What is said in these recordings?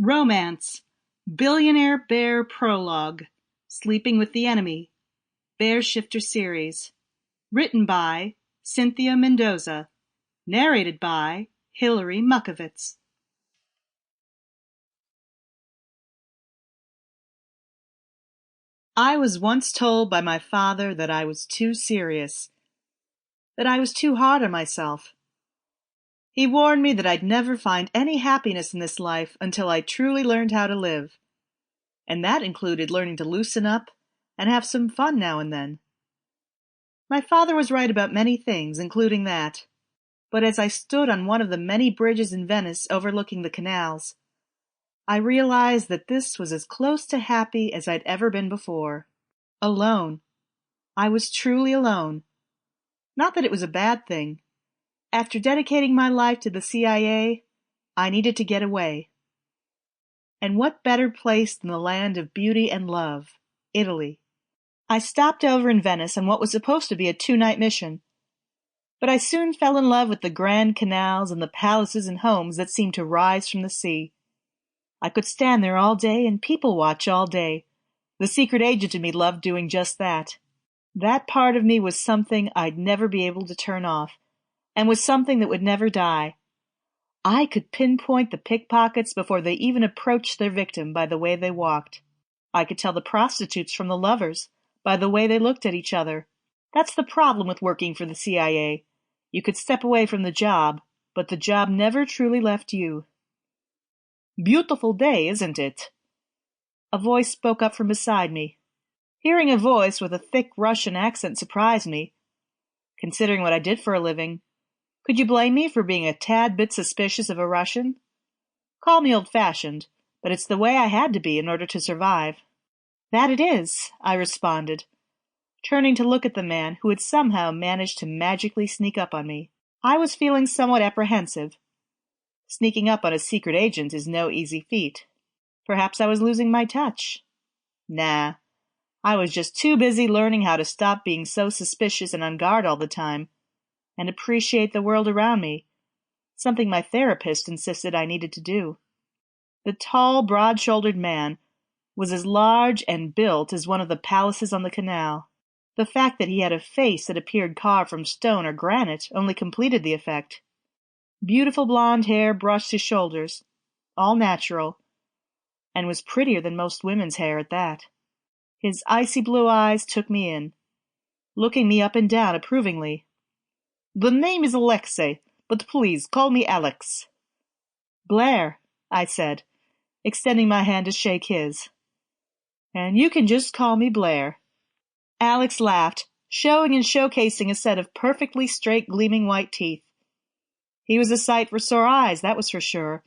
Romance, Billionaire Bear Prologue, Sleeping with the Enemy, Bear Shifter Series. Written by Cynthia Mendoza. Narrated by Hilary Muckovitz. I was once told by my father that I was too serious, that I was too hard on myself. He warned me that I'd never find any happiness in this life until I truly learned how to live. And that included learning to loosen up and have some fun now and then. My father was right about many things, including that. But as I stood on one of the many bridges in Venice overlooking the canals, I realized that this was as close to happy as I'd ever been before. Alone. I was truly alone. Not that it was a bad thing. After dedicating my life to the CIA, I needed to get away. And what better place than the land of beauty and love, Italy. I stopped over in Venice on what was supposed to be a 2-night mission. But I soon fell in love with the grand canals and the palaces and homes that seemed to rise from the sea. I could stand there all day and people watch all day. The secret agent in me loved doing just that. That part of me was something I'd never be able to turn off, and was something that would never die. I could pinpoint the pickpockets before they even approached their victim by the way they walked. I could tell the prostitutes from the lovers by the way they looked at each other. That's the problem with working for the CIA. You could step away from the job, but the job never truly left you. "Beautiful day, isn't it?" A voice spoke up from beside me. Hearing a voice with a thick Russian accent surprised me. Considering what I did for a living, could you blame me for being a tad bit suspicious of a Russian? Call me old-fashioned, but it's the way I had to be in order to survive. "That it is," I responded, turning to look at the man who had somehow managed to magically sneak up on me. I was feeling somewhat apprehensive. Sneaking up on a secret agent is no easy feat. Perhaps I was losing my touch. Nah, I was just too busy learning how to stop being so suspicious and on guard all the time, and appreciate the world around me, something my therapist insisted I needed to do. The tall, broad-shouldered man was as large and built as one of the palaces on the canal. The fact that he had a face that appeared carved from stone or granite only completed the effect. Beautiful blonde hair brushed his shoulders, all natural, and was prettier than most women's hair at that. His icy blue eyes took me in, looking me up and down approvingly. "The name is Alexei, but please call me Alex." "Blair," I said, extending my hand to shake his. "And you can just call me Blair." Alex laughed, showing and showcasing a set of perfectly straight gleaming white teeth. He was a sight for sore eyes, that was for sure,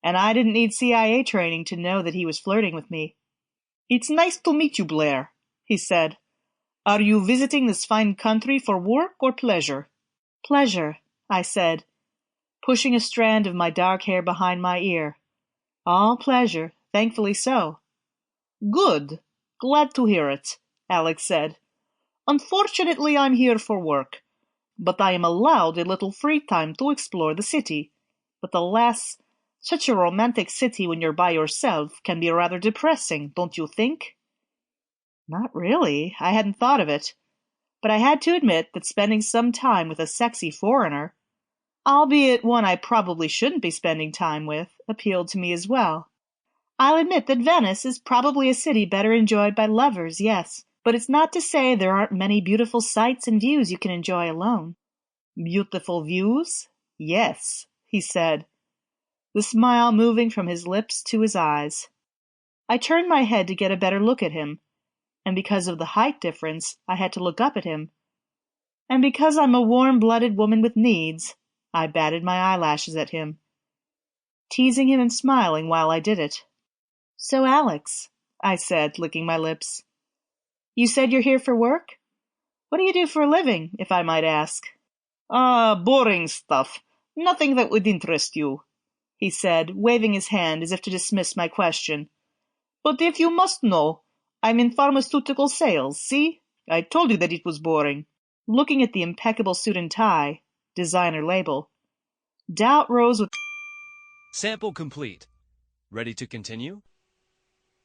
and I didn't need CIA training to know that he was flirting with me. "It's nice to meet you, Blair," he said. "Are you visiting this fine country for work or pleasure?" "Pleasure," I said, pushing a strand of my dark hair behind my ear. "All pleasure, thankfully so." "Good. Glad to hear it," Alex said. "Unfortunately, I'm here for work, but I am allowed a little free time to explore the city. But alas, such a romantic city when you're by yourself can be rather depressing, don't you think?" Not really. I hadn't thought of it. But I had to admit that spending some time with a sexy foreigner, albeit one I probably shouldn't be spending time with, appealed to me as well. I'll admit that Venice is probably a city better enjoyed by lovers, yes, but it's not to say there aren't many beautiful sights and views you can enjoy alone. "Beautiful views? Yes," he said, the smile moving from his lips to his eyes. I turned my head to get a better look at him, and because of the height difference, I had to look up at him. And because I'm a warm-blooded woman with needs, I batted my eyelashes at him, teasing him and smiling while I did it. "So, Alex," I said, licking my lips, "you said you're here for work? What do you do for a living, if I might ask?" Boring stuff. Nothing that would interest you," he said, waving his hand as if to dismiss my question. "But if you must know, I'm in pharmaceutical sales, see? I told you that it was boring." Looking at the impeccable suit and tie, designer label, doubt rose with... Sample complete. Ready to continue?